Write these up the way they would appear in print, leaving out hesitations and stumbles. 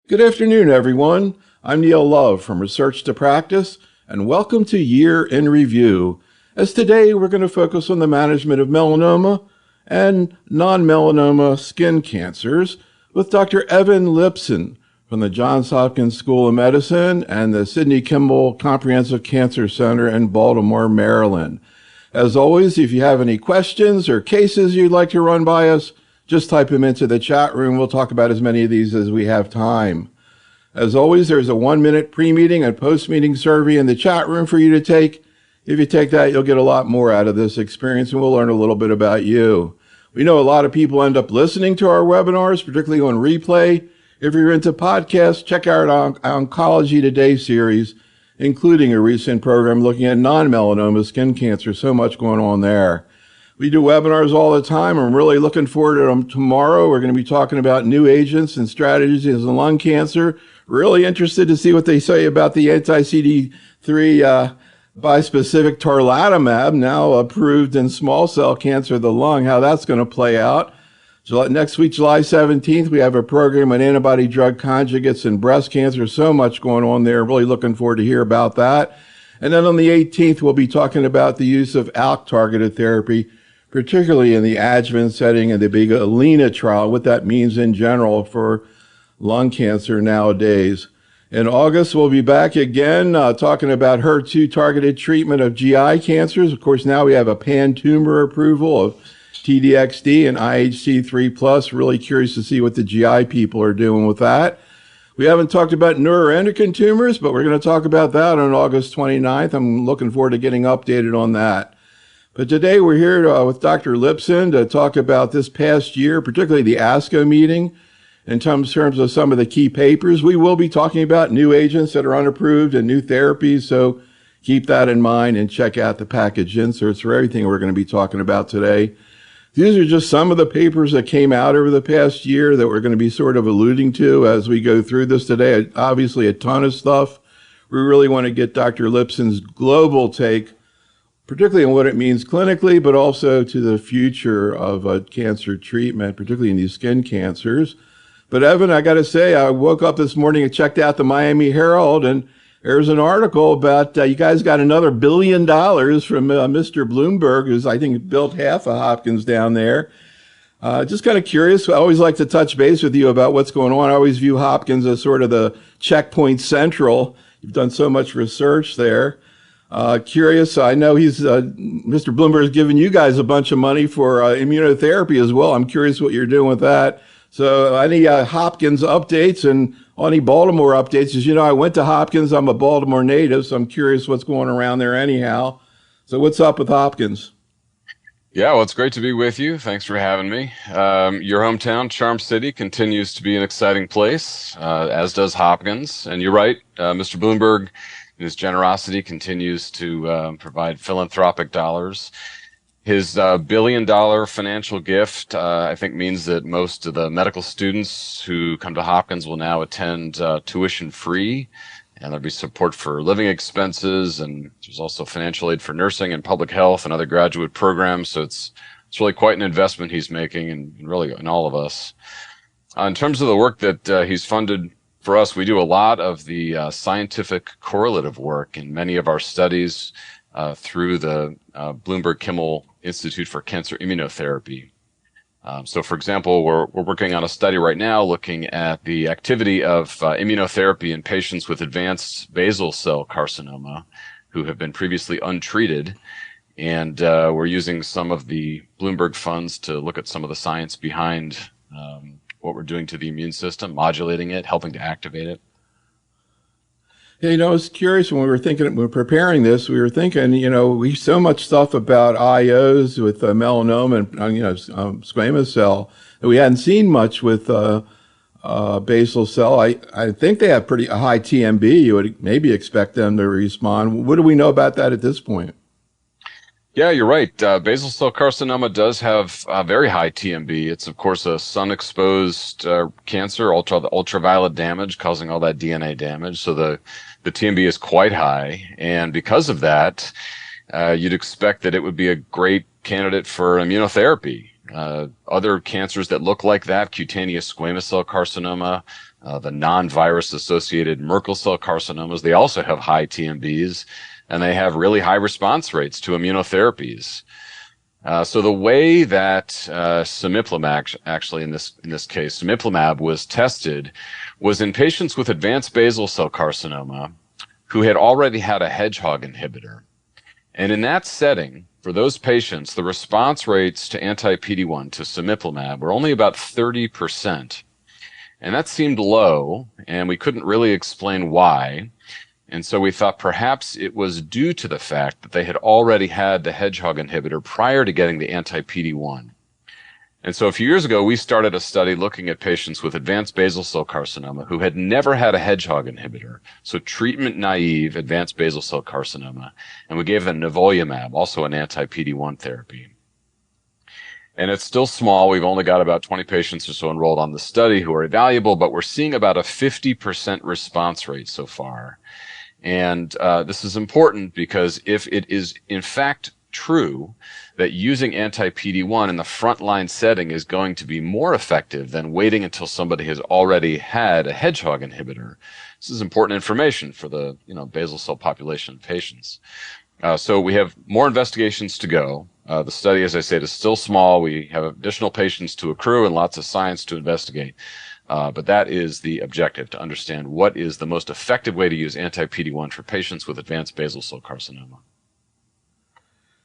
Good afternoon, everyone. I'm Neil Love from Research to Practice, and welcome to Year in Review. As today, we're going to focus on the management of melanoma and non-melanoma skin cancers with Dr. Evan Lipson from the Johns Hopkins School of Medicine and the Sidney Kimmel Comprehensive Cancer Center in Baltimore, Maryland. As always, if you have any questions or cases you'd like to run by us, just type them into the chat room. We'll talk about as many of these as we have time. As always, there's a 1-minute pre-meeting and post-meeting survey in the chat room for you to take. If you take that, you'll get a lot more out of this experience, and we'll learn a little bit about you. We know a lot of people end up listening to our webinars, particularly on replay. If you're into podcasts, check out our Oncology Today series, including a recent program looking at non-melanoma skin cancer. So much going on there. We do webinars all the time. I'm really looking forward to them tomorrow. We're going to be talking about new agents and strategies in lung cancer. Really interested to see what they say about the anti-CD3 bispecific tarlatamab, now approved in small cell cancer of the lung, how that's going to play out. Next week, July 17th, we have a program on antibody drug conjugates and breast cancer. So much going on there. Really looking forward to hear about that. And then on the 18th, we'll be talking about the use of ALK-targeted therapy, particularly in the adjuvant setting and the big ALENA trial, what that means in general for lung cancer nowadays. In August, we'll be back again talking about HER2-targeted treatment of GI cancers. Of course, now we have a pan-tumor approval of T-DXd and IHC3+. Really curious to see what the GI people are doing with that. We haven't talked about neuroendocrine tumors, but we're going to talk about that on August 29th. I'm looking forward to getting updated on that. But today we're here with Dr. Lipson to talk about this past year, particularly the ASCO meeting, in terms of some of the key papers. We will be talking about new agents that are unapproved and new therapies, so keep that in mind and check out the package inserts for everything we're going to be talking about today. These are just some of the papers that came out over the past year that we're going to be sort of alluding to as we go through this today. Obviously, a ton of stuff. We really want to get Dr. Lipson's global take, particularly on what it means clinically, but also to the future of cancer treatment, particularly in these skin cancers. But Evan, I got to say, I woke up this morning and checked out the Miami Herald, and there's an article about you guys got another $1 billion from Mr. Bloomberg, who's, I think, built half of Hopkins down there. Just kind of curious. I always like to touch base with you about what's going on. I always view Hopkins as sort of the checkpoint central. You've done so much research there. Curious. I know Mr. Bloomberg has given you guys a bunch of money for immunotherapy as well. I'm curious what you're doing with that. So any Hopkins updates and any Baltimore updates? As you know, I went to Hopkins. I'm a Baltimore native, so I'm curious what's going around there anyhow. So what's up with Hopkins? Yeah, well, it's great to be with you. Thanks for having me. Your hometown, Charm City, continues to be an exciting place, as does Hopkins. And you're right, Mr. Bloomberg, in his generosity, continues to provide philanthropic dollars. His $1 billion financial gift, I think, means that most of the medical students who come to Hopkins will now attend tuition-free, and there'll be support for living expenses, and there's also financial aid for nursing and public health and other graduate programs. So it's really quite an investment he's making, and really in all of us. In terms of the work that he's funded for us, we do a lot of the scientific correlative work in many of our studies through the Bloomberg Kimmel Institute for Cancer Immunotherapy. So, for example, we're working on a study right now looking at the activity of immunotherapy in patients with advanced basal cell carcinoma who have been previously untreated. And we're using some of the Bloomberg funds to look at some of the science behind what we're doing to the immune system, modulating it, helping to activate it. Yeah, I was curious when we were preparing this, we were thinking, we so much stuff about IOs with melanoma and, squamous cell that we hadn't seen much with basal cell. I think they have a high TMB. You would maybe expect them to respond. What do we know about that at this point? Yeah, you're right. Basal cell carcinoma does have very high TMB. It's, of course, a sun-exposed cancer, ultraviolet damage causing all that DNA damage. So the TMB is quite high. And because of that, you'd expect that it would be a great candidate for immunotherapy. Other cancers that look like that, cutaneous squamous cell carcinoma, the non-virus associated Merkel cell carcinomas, they also have high TMBs, and they have really high response rates to immunotherapies. So the way that cemiplimab, actually in this case, cemiplimab was tested was in patients with advanced basal cell carcinoma who had already had a hedgehog inhibitor. And in that setting, for those patients, the response rates to anti-PD-1, to cemiplimab, were only about 30%. And that seemed low, and we couldn't really explain why. And so we thought perhaps it was due to the fact that they had already had the hedgehog inhibitor prior to getting the anti-PD-1. And so a few years ago, we started a study looking at patients with advanced basal cell carcinoma who had never had a hedgehog inhibitor, so treatment-naive advanced basal cell carcinoma, and we gave them nivolumab, also an anti-PD-1 therapy. And it's still small. We've only got about 20 patients or so enrolled on the study who are evaluable, but we're seeing about a 50% response rate so far. And this is important because if it is in fact true that using anti-PD-1 in the frontline setting is going to be more effective than waiting until somebody has already had a hedgehog inhibitor, this is important information for the basal cell population of patients. So we have more investigations to go. The study, as I said, is still small. We have additional patients to accrue and lots of science to investigate. But that is the objective, to understand what is the most effective way to use anti-PD-1 for patients with advanced basal cell carcinoma.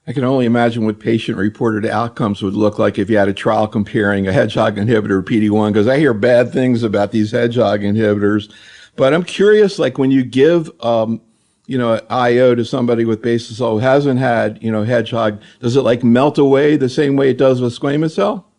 I can only imagine what patient-reported outcomes would look like if you had a trial comparing a hedgehog inhibitor to PD-1, because I hear bad things about these hedgehog inhibitors. But I'm curious, like when you give, IO to somebody with basal cell who hasn't had, hedgehog, does it like melt away the same way it does with squamous cell?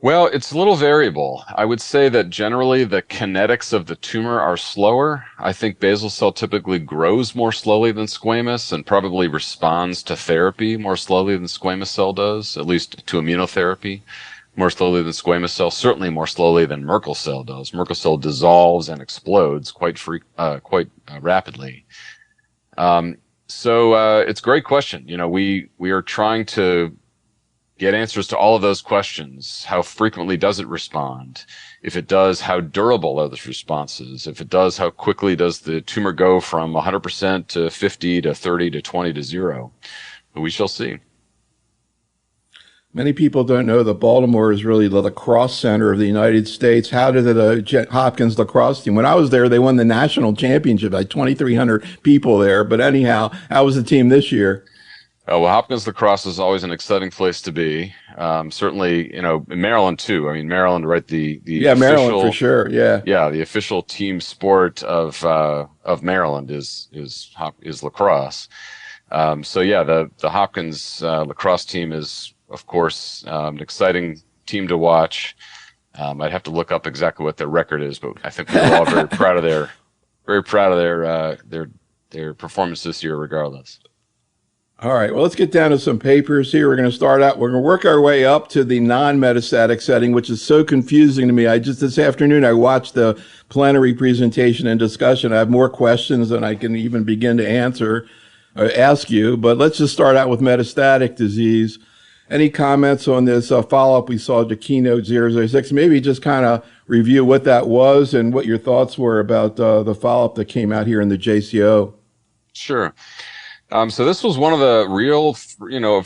Well, it's a little variable. I would say that generally the kinetics of the tumor are slower. I think basal cell typically grows more slowly than squamous and probably responds to therapy more slowly than squamous cell does, at least to immunotherapy more slowly than squamous cell, certainly more slowly than Merkel cell does. Merkel cell dissolves and explodes quite rapidly. So it's a great question. We are trying to get answers to all of those questions. How frequently does it respond? If it does, how durable are those responses? If it does, how quickly does the tumor go from 100% to 50 to 30 to 20 to 0? But we shall see. Many people don't know that Baltimore is really the lacrosse center of the United States. How did the Hopkins lacrosse team? When I was there, they won the national championship, like 2,300 people there. But anyhow, how was the team this year? Well, Hopkins lacrosse is always an exciting place to be. Certainly, in Maryland too. I mean, Maryland, right? The official, Maryland for sure. Yeah. The official team sport of Maryland is lacrosse. The Hopkins lacrosse team is, of course, an exciting team to watch. I'd have to look up exactly what their record is, but I think we're all very proud of their performance this year, regardless. All right, well, let's get down to some papers here. We're going to start out. We're going to work our way up to the non-metastatic setting, which is so confusing to me. This afternoon, I watched the plenary presentation and discussion. I have more questions than I can even begin to ask you. But let's just start out with metastatic disease. Any comments on this follow-up we saw to Keynote 006? Maybe just kind of review what that was and what your thoughts were about the follow-up that came out here in the JCO. Sure. So this was one of the real,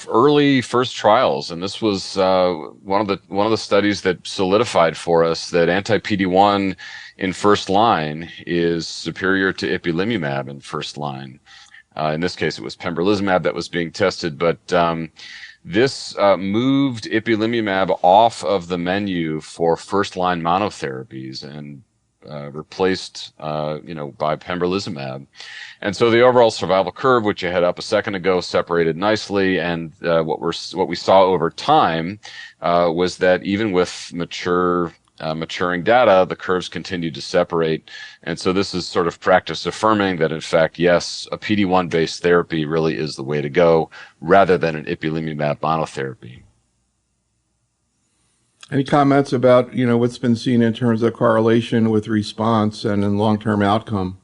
early first trials, and this was one of the studies that solidified for us that anti-PD-1 in first line is superior to ipilimumab in first line. In this case, it was pembrolizumab that was being tested, but this moved ipilimumab off of the menu for first line monotherapies and replaced, by pembrolizumab. And so the overall survival curve, which you had up a second ago, separated nicely. And what we saw over time was that even with maturing data, the curves continued to separate. And so this is sort of practice affirming that, in fact, yes, a PD-1 based therapy really is the way to go rather than an ipilimumab monotherapy. Any comments about, what's been seen in terms of correlation with response and in long-term outcome?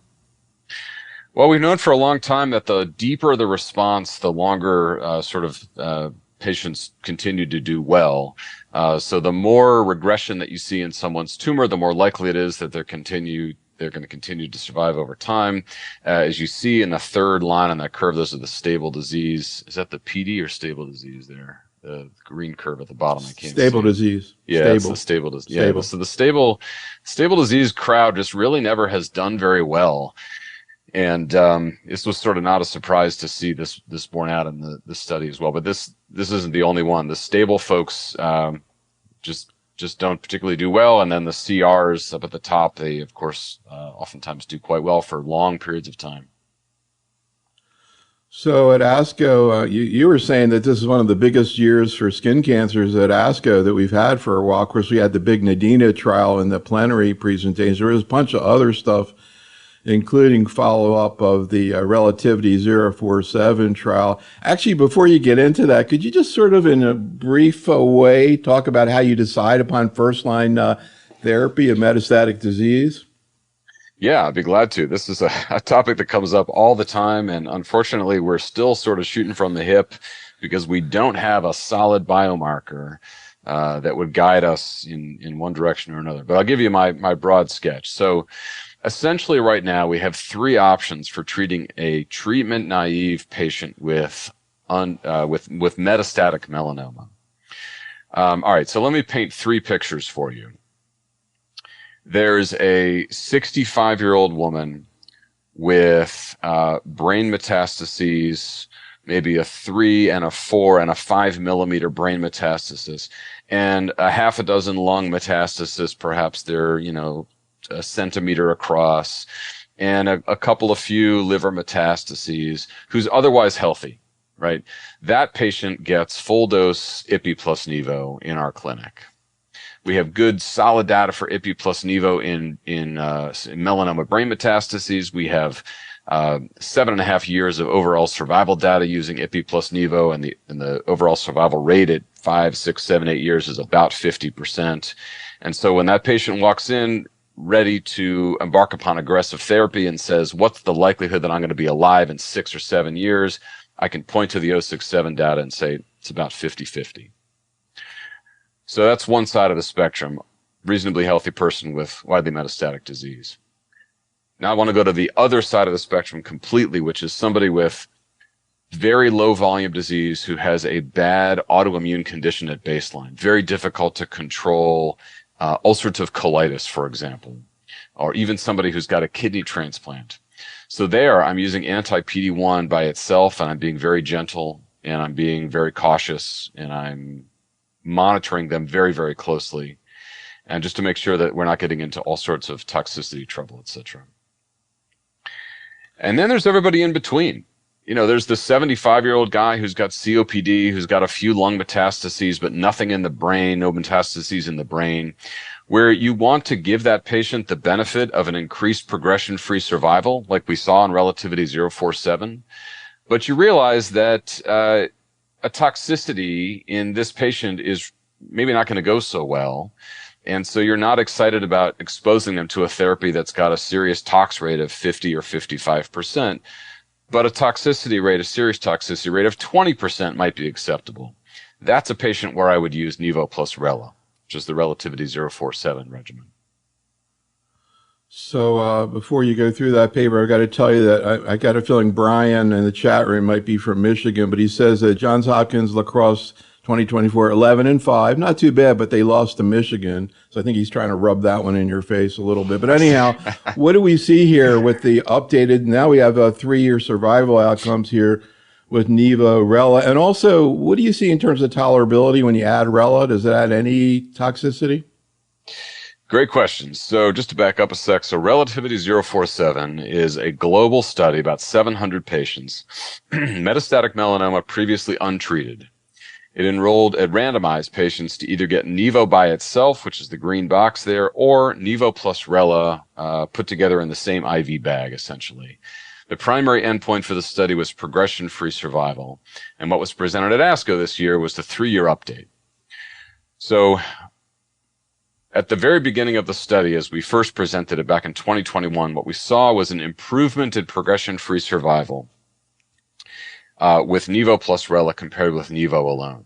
Well, we've known for a long time that the deeper the response, the longer patients continued to do well. So the more regression that you see in someone's tumor, the more likely it is that they're going to continue to survive over time. As you see in the third line on that curve, those are the stable disease. Is that the PD or stable disease there? The green curve at the bottom. I can't Stable see. disease. Yeah, stable. it's the stable disease. Stable. Yeah, so the stable disease crowd just really never has done very well. And this was sort of not a surprise to see this borne out in the study as well. But this isn't the only one. The stable folks just don't particularly do well. And then the CRs up at the top, they, of course, oftentimes do quite well for long periods of time. So at ASCO, you were saying that this is one of the biggest years for skin cancers at ASCO that we've had for a while. Of course, we had the big Nadina trial and the plenary presentation. There was a bunch of other stuff, including follow-up of the Relativity 047 trial. Actually, before you get into that, could you just sort of in a brief way talk about how you decide upon first-line therapy of metastatic disease? Yeah, I'd be glad to. This is a topic that comes up all the time, and unfortunately, we're still sort of shooting from the hip because we don't have a solid biomarker that would guide us in one direction or another. But I'll give you my broad sketch. So essentially right now, we have three options for treating a treatment-naive patient with metastatic melanoma. All right, so let me paint three pictures for you. There's a 65-year-old woman with brain metastases, maybe a 3 and a 4 and a 5 millimeter brain metastasis, and a half a dozen lung metastasis. Perhaps they're, a centimeter across, and a couple of few liver metastases, who's otherwise healthy, right? That patient gets full dose Ipi plus Nivo in our clinic. We have good solid data for Ipi plus Nivo in melanoma brain metastases. We have 7.5 years of overall survival data using Ipi plus Nivo, and the overall survival rate at 5, 6, 7, 8 years is about 50%. And so when that patient walks in ready to embark upon aggressive therapy and says, what's the likelihood that I'm going to be alive in 6 or 7 years? I can point to the 067 data and say it's about 50-50. So that's one side of the spectrum, reasonably healthy person with widely metastatic disease. Now I want to go to the other side of the spectrum completely, which is somebody with very low volume disease who has a bad autoimmune condition at baseline, very difficult to control, ulcerative colitis, for example, or even somebody who's got a kidney transplant. So there, I'm using anti-PD-1 by itself, and I'm being very gentle, and I'm being very cautious, and I'm monitoring them very, very closely, and just to make sure that we're not getting into all sorts of toxicity trouble, etc. And then there's everybody in between. There's the 75-year-old guy who's got COPD, who's got a few lung metastases, but nothing in the brain, no metastases in the brain, where you want to give that patient the benefit of an increased progression-free survival, like we saw in Relativity 047. But you realize that a toxicity in this patient is maybe not going to go so well. And so you're not excited about exposing them to a therapy that's got a serious tox rate of 50 or 55%. But a toxicity rate, a serious toxicity rate of 20% might be acceptable. That's a patient where I would use Nivo plus Rela, which is the Relativity 047 regimen. So before you go through that paper, I've got to tell you that I got a feeling Brian in the chat room might be from Michigan, but he says that Johns Hopkins lacrosse 2024, 11-5, not too bad, but they lost to Michigan. So I think he's trying to rub that one in your face a little bit. But anyhow, what do we see here with the updated? Now we have 3-year survival outcomes here with Nivo, Rela. And also, what do you see in terms of tolerability when you add Rela? Does it add any toxicity? Great question. So just to back up a sec, so Relativity 047 is a global study, about 700 patients, metastatic melanoma previously untreated. It randomized patients to either get Nivo by itself, which is the green box there, or Nivo plus Rela put together in the same IV bag, essentially. The primary endpoint for the study was progression-free survival. And what was presented at ASCO this year was the 3-year update. So at the very beginning of the study, as we first presented it back in 2021, what we saw was an improvement in progression-free survival with Nivo plus Rela compared with Nivo alone.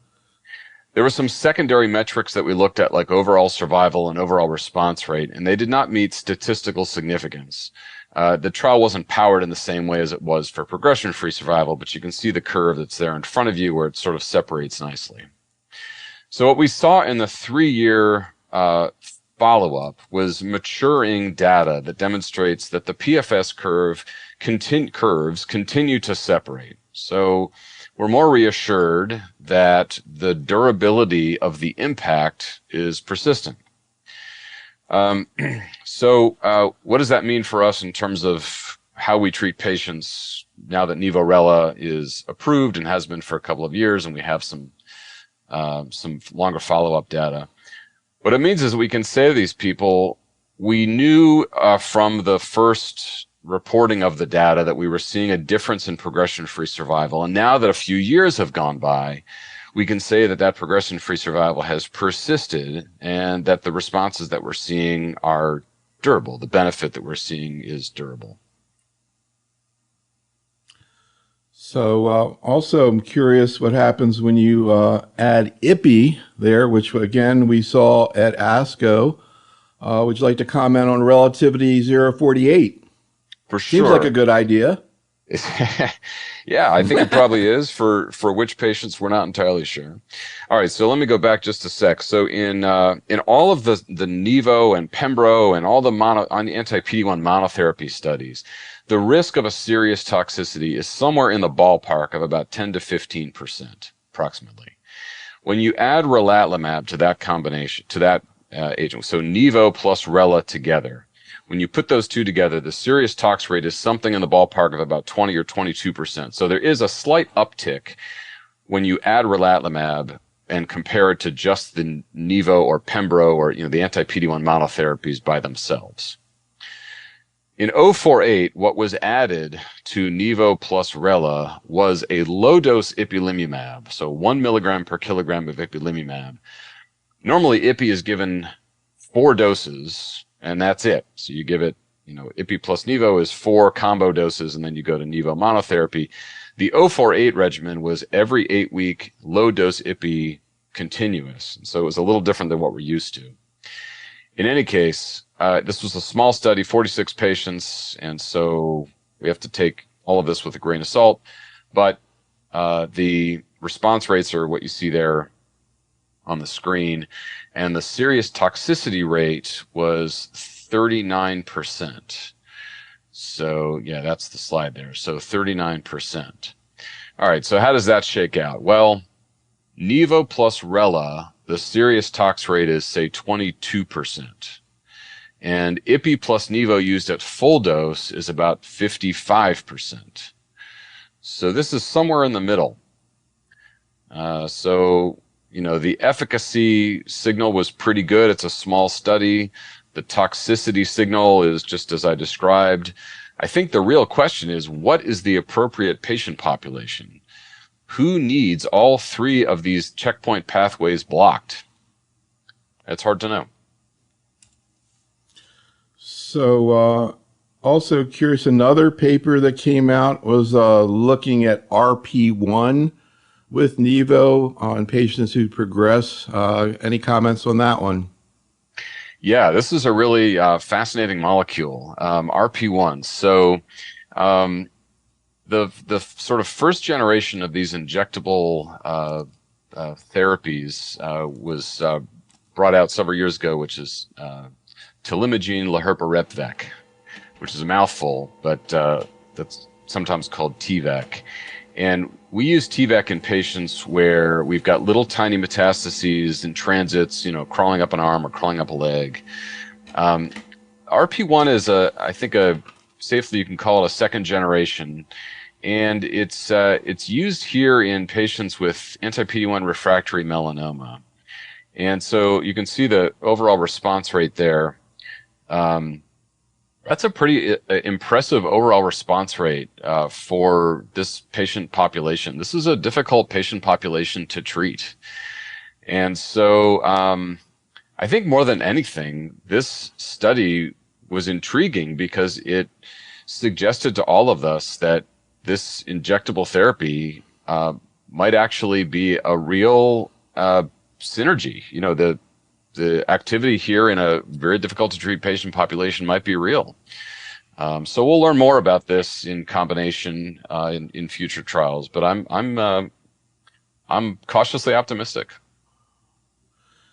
There were some secondary metrics that we looked at, like overall survival and overall response rate, and they did not meet statistical significance. The trial wasn't powered in the same way as it was for progression-free survival, but you can see the curve that's there in front of you where it sort of separates nicely. So what we saw in the 3-year follow-up was maturing data that demonstrates that the PFS curves continue to separate. So we're more reassured that the durability of the impact is persistent. So what does that mean for us in terms of how we treat patients now that Nivo-Rela is approved and has been for a couple of years, and we have some longer follow-up data? What it means is we can say to these people, we knew from the first reporting of the data that we were seeing a difference in progression-free survival. And now that a few years have gone by, we can say that that progression-free survival has persisted and that the responses that we're seeing are durable. The benefit that we're seeing is durable. So also I'm curious what happens when you add IPI there, which again we saw at ASCO. Would you like to comment on relativity 048? For sure. Seems like a good idea. Yeah, I think it probably is. For which patients, we're not entirely sure. All right, so let me go back just a sec. So in all of the Nivo and Pembro and all the anti-PD-1 monotherapy studies, the risk of a serious toxicity is somewhere in the ballpark of about 10 to 15%, approximately. When you add relatlimab to that combination, to that agent, so Nivo plus Rela together, when you put those two together, the serious tox rate is something in the ballpark of about 20 or 22%. So there is a slight uptick when you add relatlimab and compare it to just the Nivo or Pembro or the anti-PD-1 monotherapies by themselves. In 048, what was added to Nivo plus Rela was a low-dose ipilimumab, so 1 milligram per kilogram of ipilimumab. Normally, Ipi is given 4 doses, and that's it. So you give it, Ipi plus Nivo is 4 combo doses, and then you go to Nivo monotherapy. The 048 regimen was every 8-week low-dose Ipi continuous. So it was a little different than what we're used to. In any case, this was a small study, 46 patients, and so we have to take all of this with a grain of salt. But the response rates are what you see there on the screen, and the serious toxicity rate was 39%. So yeah, that's the slide there. So 39%. All right, so how does that shake out? Well, Nivo plus Rela, the serious tox rate is, say, 22%. And Ipi plus Nivo used at full dose is about 55%. So this is somewhere in the middle. The efficacy signal was pretty good. It's a small study. The toxicity signal is just as I described. I think the real question is, what is the appropriate patient population? Who needs all 3 of these checkpoint pathways blocked? It's hard to know. So also curious, another paper that came out was looking at RP1 with Nivo on patients who progress. Any comments on that one? Yeah, this is a really fascinating molecule, RP1. So the sort of first generation of these injectable therapies was brought out several years ago, which is Tilimagene laherparepvec, which is a mouthful, but that's sometimes called TVEC. And we use TVEC in patients where we've got little tiny metastases and transits, crawling up an arm or crawling up a leg. RP1 is I think safely you can call it a second generation. And it's used here in patients with anti-PD-1 refractory melanoma. And so you can see the overall response rate there. That's a pretty impressive overall response rate for this patient population. This is a difficult patient population to treat. And so I think more than anything, this study was intriguing because it suggested to all of us that this injectable therapy might actually be a real synergy. The activity here in a very difficult to treat patient population might be real. So we'll learn more about this in combination in future trials. But I'm cautiously optimistic.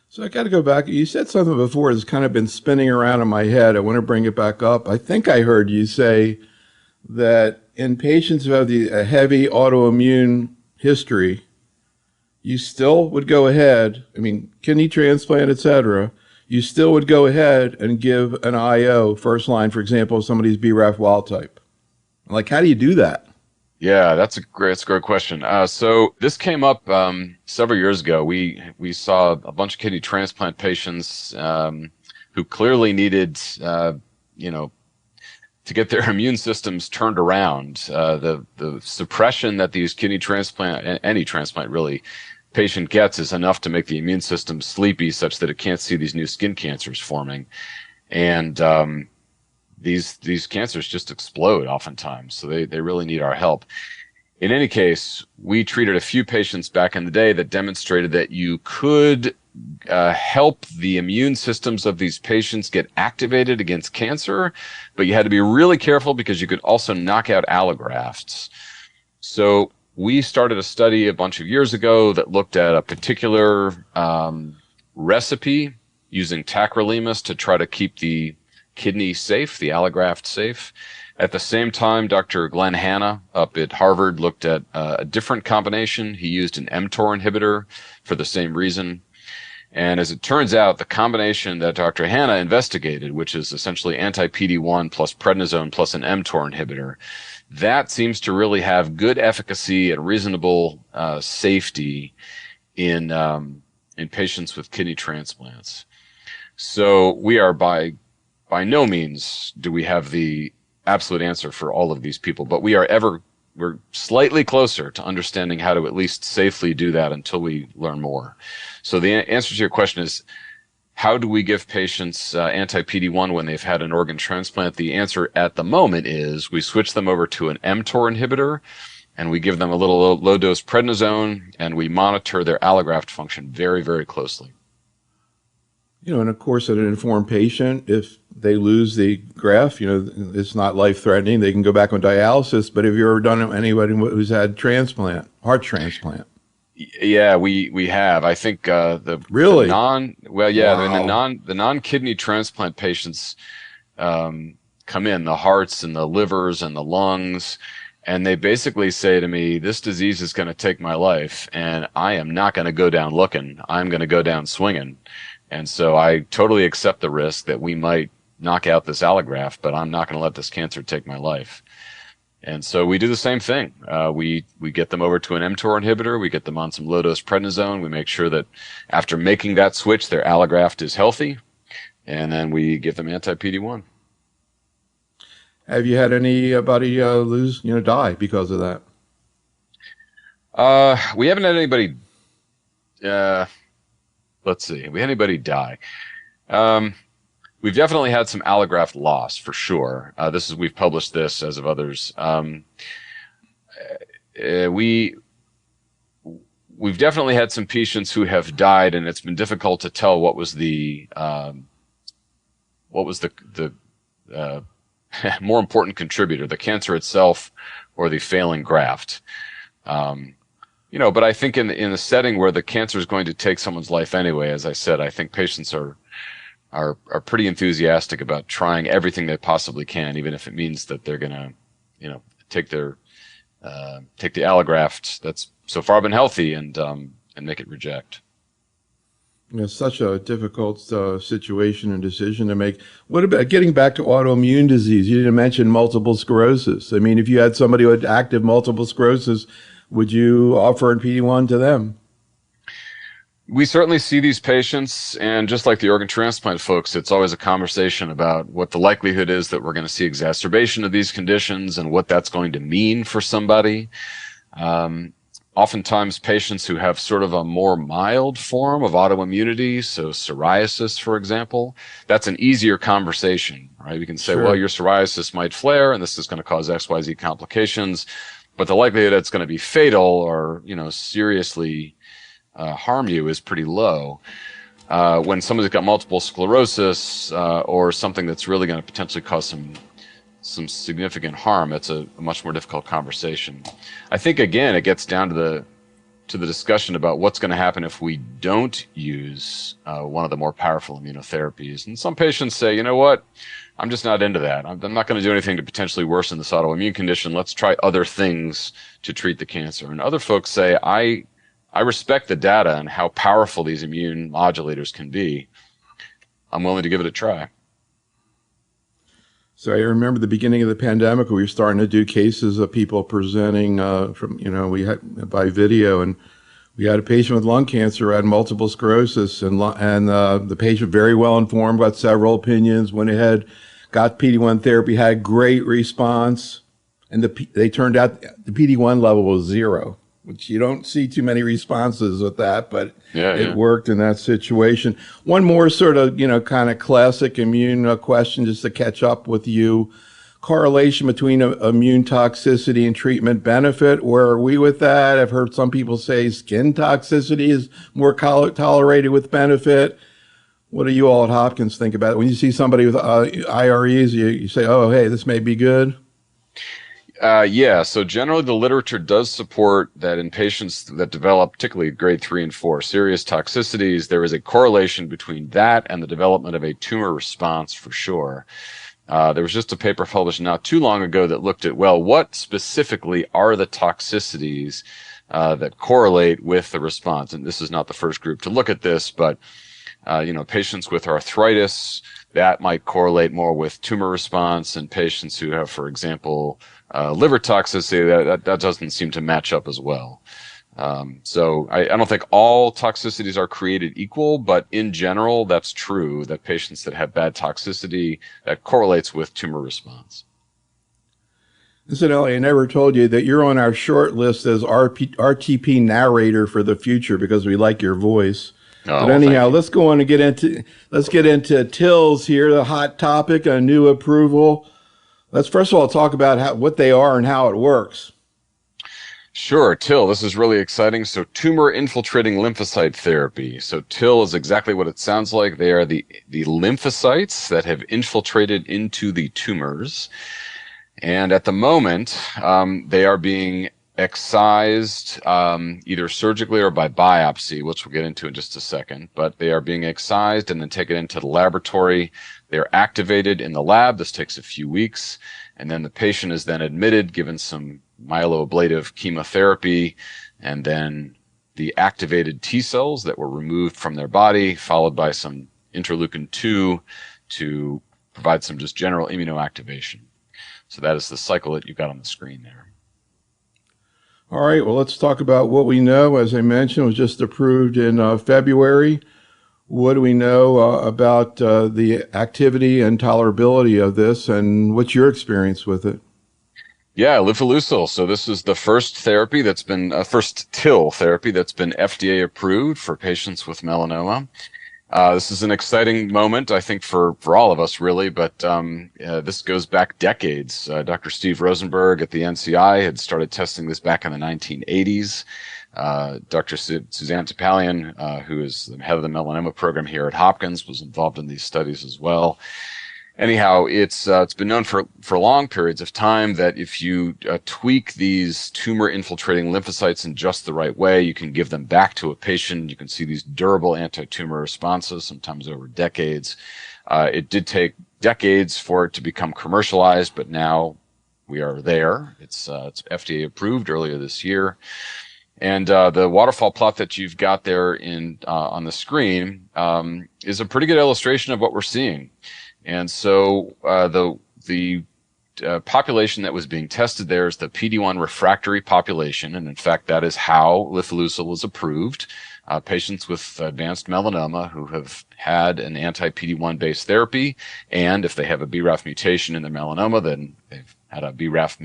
So I got to go back. You said something before that's kind of been spinning around in my head. I want to bring it back up. I think I heard you say that in patients who have a heavy autoimmune history, you still would go ahead, I mean, kidney transplant, et cetera, you still would go ahead and give an IO first line, for example, if somebody's BRAF wild type. Like, how do you do that? Yeah, that's a great question. So this came up several years ago. We saw a bunch of kidney transplant patients who clearly needed, to get their immune systems turned around. The suppression that these kidney transplant, any transplant really, patient gets is enough to make the immune system sleepy such that it can't see these new skin cancers forming. And these cancers just explode oftentimes, so they really need our help. In any case, we treated a few patients back in the day that demonstrated that you could help the immune systems of these patients get activated against cancer, but you had to be really careful because you could also knock out allografts. So we started a study a bunch of years ago that looked at a particular recipe using tacrolimus to try to keep the kidney safe, the allograft safe. At the same time, Dr. Glenn Hanna up at Harvard looked at a different combination. He used an mTOR inhibitor for the same reason. And as it turns out, the combination that Dr. Hanna investigated, which is essentially anti-PD-1 plus prednisone plus an mTOR inhibitor, that seems to really have good efficacy and reasonable safety in patients with kidney transplants. So we are by no means do we have the absolute answer for all of these people, but we're slightly closer to understanding how to at least safely do that until we learn more. So the answer to your question is, how do we give patients anti-PD-1 when they've had an organ transplant? The answer at the moment is we switch them over to an mTOR inhibitor, and we give them a little low-dose prednisone, and we monitor their allograft function very, very closely. And of course, an informed patient, if they lose the graft, it's not life-threatening. They can go back on dialysis. But have you ever done anybody who's had heart transplant? Yeah, we have. I think really the non-kidney transplant patients come in, the hearts and the livers and the lungs, and they basically say to me, "This disease is going to take my life, and I am not going to go down looking. I'm going to go down swinging." And so I totally accept the risk that we might knock out this allograft, but I'm not going to let this cancer take my life. And so we do the same thing. We get them over to an mTOR inhibitor. We get them on some low-dose prednisone. We make sure that after making that switch, their allograft is healthy. And then we give them anti-PD-1. Have you had anybody die because of that? We haven't had anybody... let's see. Have we had anybody die? We've definitely had some allograft loss for sure. We've published this as of others. We've definitely had some patients who have died, and it's been difficult to tell what was the more important contributor, the cancer itself or the failing graft. But I think in a setting where the cancer is going to take someone's life anyway, as I said, I think patients are pretty enthusiastic about trying everything they possibly can, even if it means that they're going to, take the allograft that's so far been healthy and make it reject. It's such a difficult situation and decision to make. What about getting back to autoimmune disease? You didn't mention multiple sclerosis. I mean, if you had somebody who had active multiple sclerosis, would you offer an PD-1 to them? We certainly see these patients, and just like the organ transplant folks, it's always a conversation about what the likelihood is that we're going to see exacerbation of these conditions and what that's going to mean for somebody. Oftentimes patients who have sort of a more mild form of autoimmunity, so psoriasis, for example, that's an easier conversation, right? We can say, Sure. Well, your psoriasis might flare and this is going to cause XYZ complications, but the likelihood it's going to be fatal or, seriously harm you is pretty low. When somebody's got multiple sclerosis or something that's really going to potentially cause some significant harm, it's a much more difficult conversation. I think, again, it gets down to the discussion about what's going to happen if we don't use one of the more powerful immunotherapies. And some patients say, you know what, I'm just not into that. I'm not going to do anything to potentially worsen this autoimmune condition. Let's try other things to treat the cancer. And other folks say, I respect the data and how powerful these immune modulators can be. I'm willing to give it a try. So I remember the beginning of the pandemic, we were starting to do cases of people presenting we had by video, and we had a patient with lung cancer who had multiple sclerosis, and the patient, very well informed, got several opinions, went ahead, got PD-1 therapy, had great response, and they turned out the PD-1 level was 0. Which you don't see too many responses with that, but it worked in that situation. One more sort of, kind of classic immune question just to catch up with you. Correlation between immune toxicity and treatment benefit. Where are we with that? I've heard some people say skin toxicity is more tolerated with benefit. What do you all at Hopkins think about it? When you see somebody with IREs, you say, oh, hey, this may be good? So generally the literature does support that in patients that develop, particularly grade 3 and 4 serious toxicities, there is a correlation between that and the development of a tumor response for sure. There was just a paper published not too long ago that looked at, well, what specifically are the toxicities that correlate with the response? And this is not the first group to look at this, but patients with arthritis, that might correlate more with tumor response, and patients who have, for example, liver toxicity, that doesn't seem to match up as well. So I don't think all toxicities are created equal, but in general, that's true, that patients that have bad toxicity, that correlates with tumor response. Incidentally, I never told you that you're on our short list as RTP narrator for the future because we like your voice. Oh, but anyhow, let's go on and get into TILs here, the hot topic, a new approval. Let's first of all talk about what they are and how it works. Sure, TIL, this is really exciting. So tumor infiltrating lymphocyte therapy. So TIL is exactly what it sounds like. They are the lymphocytes that have infiltrated into the tumors. And at the moment, they are being excised either surgically or by biopsy, which we'll get into in just a second. But they are being excised and then taken into the laboratory. They're activated in the lab. This takes a few weeks. And then the patient is then admitted, given some myeloablative chemotherapy, and then the activated T cells that were removed from their body, followed by some interleukin-2 to provide some just general immunoactivation. So that is the cycle that you've got on the screen there. All right, well, let's talk about what we know. As I mentioned, it was just approved in February. What do we know about the activity and tolerability of this, and what's your experience with it? Yeah, lifileucel. So this is the first therapy that's been, first TIL therapy that's been FDA approved for patients with melanoma. This is an exciting moment, I think, for all of us, really, but this goes back decades. Dr. Steve Rosenberg at the NCI had started testing this back in the 1980s. Dr. Suzanne Topalian, who is the head of the melanoma program here at Hopkins, was involved in these studies as well. Anyhow, it's been known for long periods of time that if you tweak these tumor-infiltrating lymphocytes in just the right way, you can give them back to a patient. You can see these durable anti-tumor responses, sometimes over decades. It did take decades for it to become commercialized, but now we are there. It's FDA approved earlier this year. And the waterfall plot that you've got there on the screen is a pretty good illustration of what we're seeing. And so the population that was being tested there is the PD-1 refractory population, and in fact, that is how lifileucel was approved. Patients with advanced melanoma who have had an anti-PD-1 based therapy, and if they have a BRAF mutation in their melanoma, then they've had a BRAF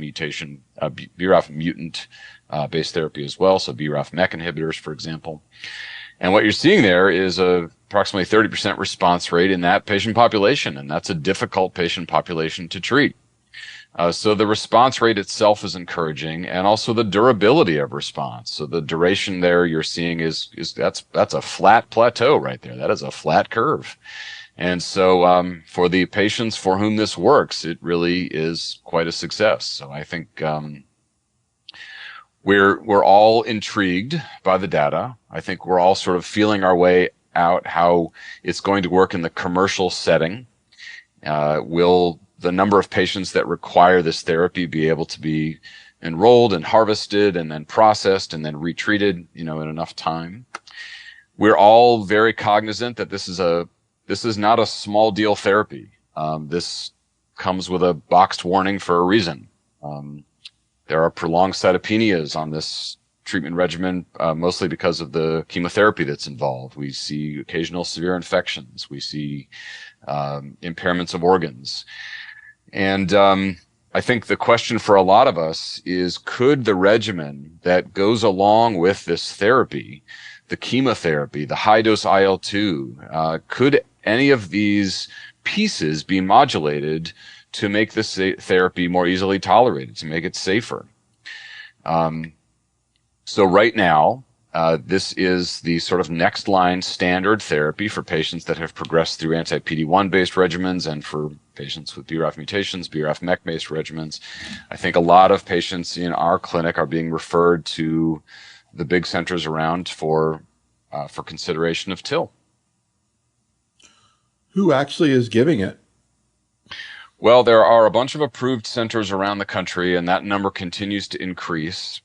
mutant based therapy as well, so BRAF MEK inhibitors, for example. And what you're seeing there is approximately 30% response rate in that patient population, and that's a difficult patient population to treat. So the response rate itself is encouraging, and also the durability of response. So the duration there you're seeing is that's a flat plateau right there. That is a flat curve. And so for the patients for whom this works, it really is quite a success. So I think we're all intrigued by the data. I think we're all sort of feeling our way out how it's going to work in the commercial setting. Will the number of patients that require this therapy be able to be enrolled and harvested and then processed and then retreated, in enough time? We're all very cognizant that this is not a small deal therapy. This comes with a boxed warning for a reason. There are prolonged cytopenias on this treatment regimen, mostly because of the chemotherapy that's involved. We see occasional severe infections. We see impairments of organs. And I think the question for a lot of us is, could the regimen that goes along with this therapy, the chemotherapy, the high-dose IL-2, could any of these pieces be modulated to make this therapy more easily tolerated, to make it safer? So right now, this is the sort of next line standard therapy for patients that have progressed through anti-PD-1 based regimens and for patients with BRAF mutations, BRAF-MEK based regimens. I think a lot of patients in our clinic are being referred to the big centers around for consideration of TIL. Who actually is giving it? Well, there are a bunch of approved centers around the country, and that number continues to increase.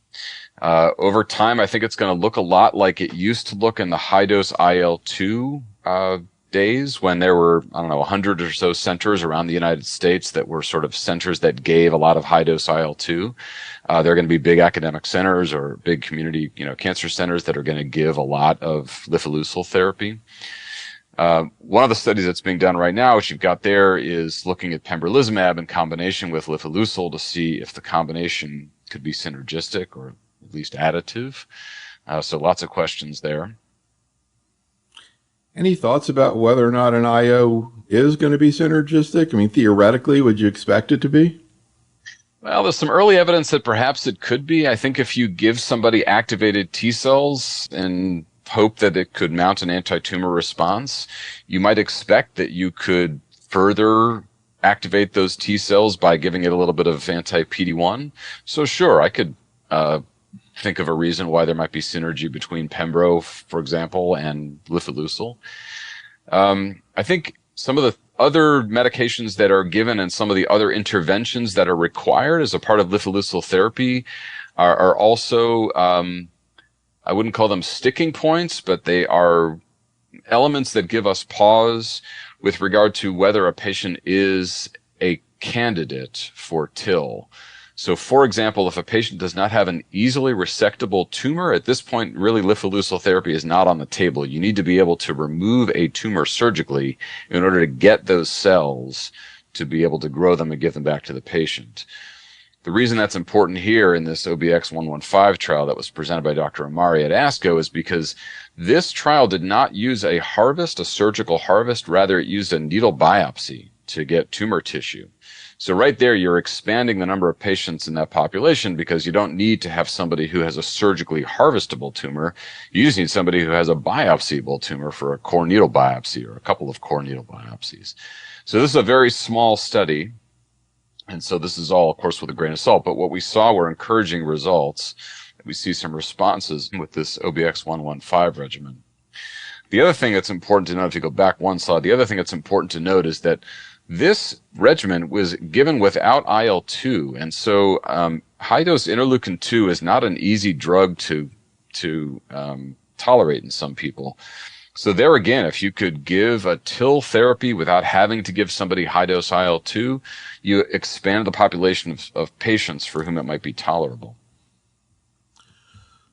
Over time, I think it's going to look a lot like it used to look in the high-dose IL-2 days when there were, 100 or so centers around the United States that were sort of centers that gave a lot of high-dose IL-2. They're going to be big academic centers or big community, cancer centers that are going to give a lot of lifileucel therapy. One of the studies that's being done right now, which you've got there, is looking at pembrolizumab in combination with lifileucel to see if the combination could be synergistic or at least additive. So lots of questions there. Any thoughts about whether or not an IO is going to be synergistic? I mean, theoretically, would you expect it to be? Well, there's some early evidence that perhaps it could be. I think if you give somebody activated T cells and hope that it could mount an anti-tumor response, you might expect that you could further activate those T cells by giving it a little bit of anti-PD-1. So sure, I could think of a reason why there might be synergy between Pembro, for example, and lifileucel. I think some of the other medications that are given and some of the other interventions that are required as a part of lifileucel therapy are also, I wouldn't call them sticking points, but they are elements that give us pause with regard to whether a patient is a candidate for TIL. So, for example, if a patient does not have an easily resectable tumor, at this point, really lifileucel therapy is not on the table. You need to be able to remove a tumor surgically in order to get those cells to be able to grow them and give them back to the patient. The reason that's important here in this OBX-115 trial that was presented by Dr. Amari at ASCO is because this trial did not use a surgical harvest. Rather, it used a needle biopsy to get tumor tissue. So right there, you're expanding the number of patients in that population because you don't need to have somebody who has a surgically harvestable tumor. You just need somebody who has a biopsyable tumor for a core needle biopsy or a couple of core needle biopsies. So this is a very small study. And so this is all, of course, with a grain of salt. But what we saw were encouraging results. We see some responses with this OBX-115 regimen. The other thing that's important to note, if you go back one slide, the other thing that's important to note is that this regimen was given without IL-2. And so high-dose interleukin-2 is not an easy drug to tolerate in some people. So there again, if you could give a TIL therapy without having to give somebody high-dose IL-2, you expand the population of patients for whom it might be tolerable.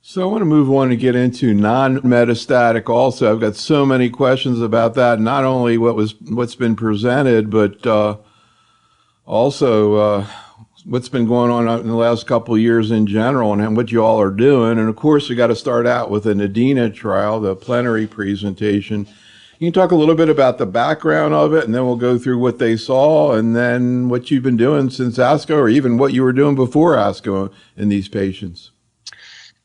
So I want to move on and get into non-metastatic also. I've got so many questions about that, not only what's been presented, but also what's been going on in the last couple of years in general and what you all are doing. And of course, we got to start out with the NADINA trial, the plenary presentation. You can talk a little bit about the background of it, and then we'll go through what they saw, and then what you've been doing since ASCO, or even what you were doing before ASCO in these patients.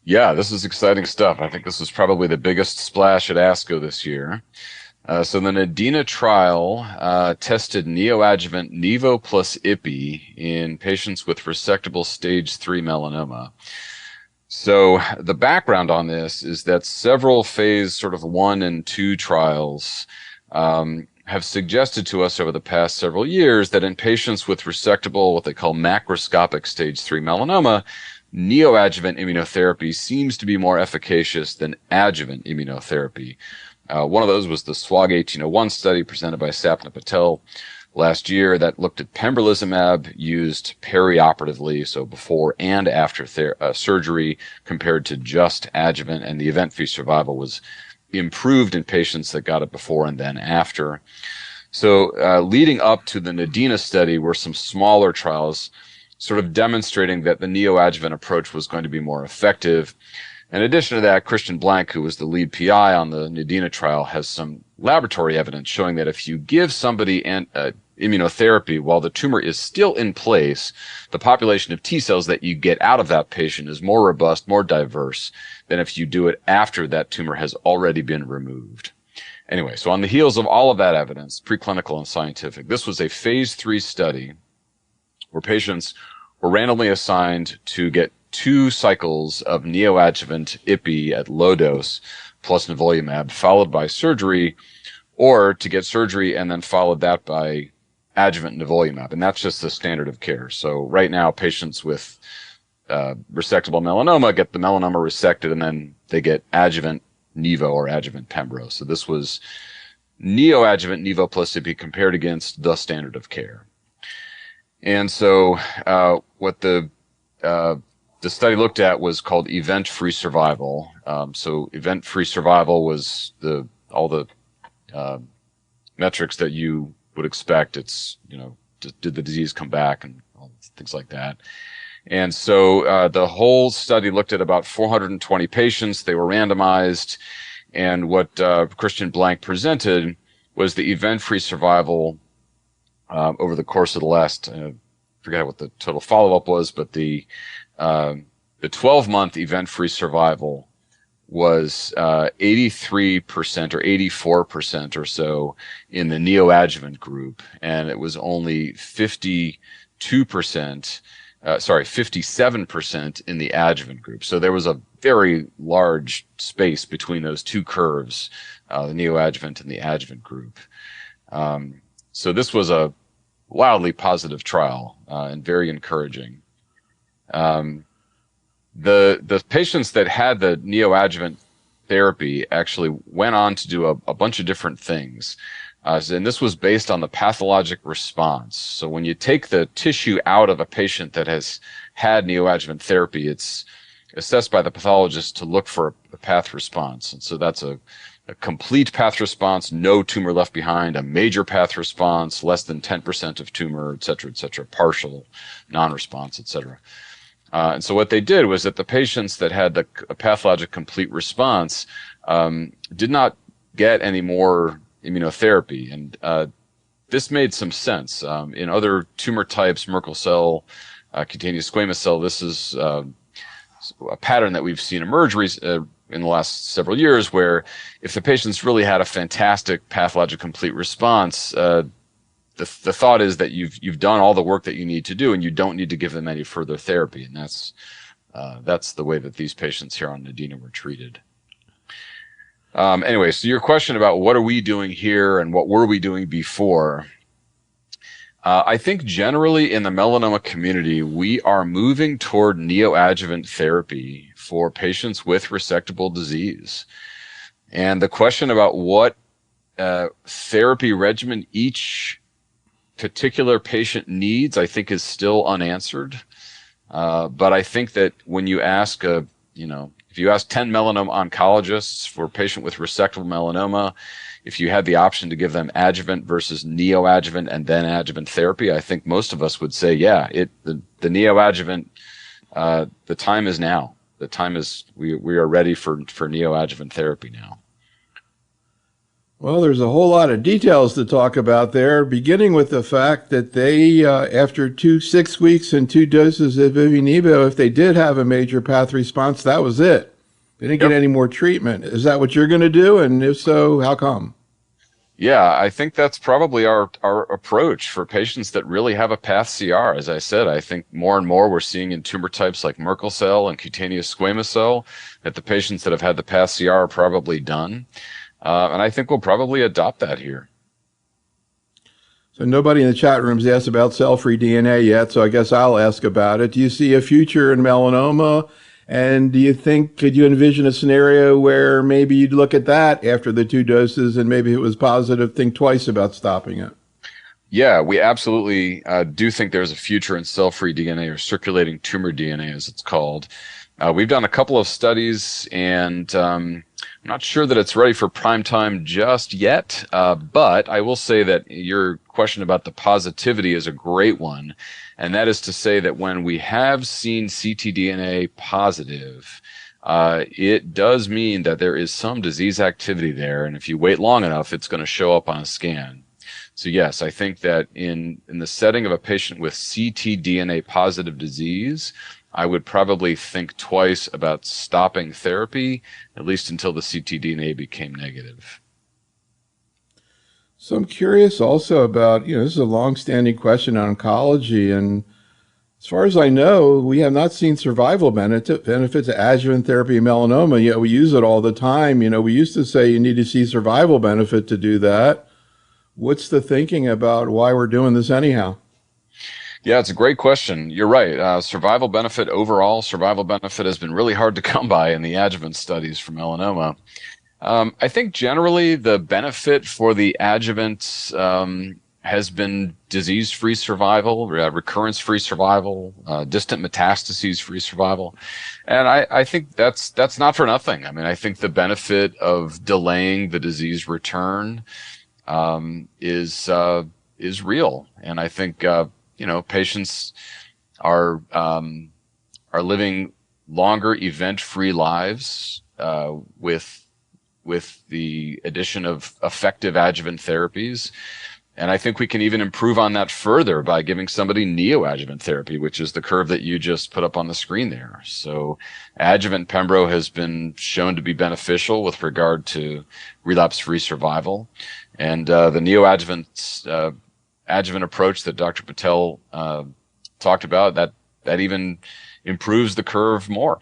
Yeah, this is exciting stuff. I think this was probably the biggest splash at ASCO this year. So the NADINA trial tested neoadjuvant Nivo plus IPI in patients with resectable stage 3 melanoma. So the background on this is that several phase sort of 1 and 2 trials have suggested to us over the past several years that in patients with resectable, what they call macroscopic stage 3 melanoma, neoadjuvant immunotherapy seems to be more efficacious than adjuvant immunotherapy. One of those was the SWOG 1801 study presented by Sapna Patel last year that looked at pembrolizumab used perioperatively, so before and after surgery, compared to just adjuvant, and the event-free survival was improved in patients that got it before and then after. So leading up to the NADINA study were some smaller trials sort of demonstrating that the neoadjuvant approach was going to be more effective. In addition to that, Christian Blank, who was the lead PI on the NADINA trial, has some laboratory evidence showing that if you give somebody immunotherapy while the tumor is still in place, the population of T cells that you get out of that patient is more robust, more diverse than if you do it after that tumor has already been removed. Anyway, so on the heels of all of that evidence, preclinical and scientific, this was a phase 3 study where patients were randomly assigned to get 2 cycles of neoadjuvant IPI at low dose plus nivolumab, followed by surgery, or to get surgery and then followed that by adjuvant nivolumab. And that's just the standard of care. So right now, patients with resectable melanoma get the melanoma resected, and then they get adjuvant Nivo or adjuvant Pembro. So this was neoadjuvant Nivo plus IPI compared against the standard of care. And so what the study looked at was called event-free survival. So event-free survival was all the metrics that you would expect. It's, did the disease come back and all things like that. And so the whole study looked at about 420 patients. They were randomized. And what Christian Blank presented was the event-free survival over the course of the last, I forget what the total follow-up was, but the 12-month event-free survival was 83% or 84% or so in the neoadjuvant group, and it was only 57% in the adjuvant group. So there was a very large space between those two curves, the neoadjuvant and the adjuvant group. So this was a wildly positive trial and very encouraging. The patients that had the neoadjuvant therapy actually went on to do a bunch of different things. And this was based on the pathologic response. So when you take the tissue out of a patient that has had neoadjuvant therapy, it's assessed by the pathologist to look for a path response. And so that's a complete path response, no tumor left behind, a major path response, less than 10% of tumor, et cetera, partial, non-response, et cetera. And so what they did was that the patients that had a pathologic complete response did not get any more immunotherapy. And this made some sense. In other tumor types, Merkel cell, cutaneous squamous cell, this is a pattern that we've seen emerge in the last several years, where if the patients really had a fantastic pathologic complete response, the thought is that you've done all the work that you need to do, and you don't need to give them any further therapy. And that's the way that these patients here on NADINA were treated. Anyway, so your question about what are we doing here and what were we doing before? I think generally in the melanoma community, we are moving toward neoadjuvant therapy for patients with resectable disease. And the question about what therapy regimen each particular patient needs, I think, is still unanswered. But I think that when you ask if you ask 10 melanoma oncologists for a patient with resectable melanoma, if you had the option to give them adjuvant versus neoadjuvant and then adjuvant therapy, I think most of us would say, yeah, the neoadjuvant, the time is now. The time is, we are ready for neoadjuvant therapy now. Well, there's a whole lot of details to talk about there, beginning with the fact that they, after 6 weeks and 2 doses of Ipi/Nivo, if they did have a major path response, that was it. They didn't get Yep. any more treatment. Is that what you're going to do? And if so, how come? Yeah, I think that's probably our approach for patients that really have a path CR. As I said, I think more and more we're seeing in tumor types like Merkel cell and cutaneous squamous cell that the patients that have had the path CR are probably done. And I think we'll probably adopt that here. So nobody in the chat room's asked about cell-free DNA yet, so I guess I'll ask about it. Do you see a future in melanoma? And do you think, could you envision a scenario where maybe you'd look at that after the 2 doses and maybe if it was positive, think twice about stopping it? Yeah, we absolutely do think there's a future in cell-free DNA or circulating tumor DNA, as it's called. We've done a couple of studies, and I'm not sure that it's ready for prime time just yet, but I will say that your question about the positivity is a great one, and that is to say that when we have seen ctDNA positive, it does mean that there is some disease activity there, and if you wait long enough, it's going to show up on a scan. So yes, I think that in the setting of a patient with ctDNA positive disease, I would probably think twice about stopping therapy, at least until the ctDNA became negative. So I'm curious also about, this is a long-standing question on oncology, and as far as I know, we have not seen survival benefits of adjuvant therapy in melanoma, yet we use it all the time. We used to say you need to see survival benefit to do that. What's the thinking about why we're doing this anyhow? Yeah, it's a great question. You're right. Survival benefit, overall survival benefit has been really hard to come by in the adjuvant studies for melanoma. I think generally the benefit for the adjuvant has been disease-free survival, recurrence-free survival, distant metastases-free survival. And I think that's not for nothing. I mean, I think the benefit of delaying the disease return is real. And I think patients are living longer event-free lives with the addition of effective adjuvant therapies. And I think we can even improve on that further by giving somebody neoadjuvant therapy, which is the curve that you just put up on the screen there. So adjuvant pembro has been shown to be beneficial with regard to relapse-free survival. And the neoadjuvant adjuvant approach that Dr. Patel talked about, that even improves the curve more.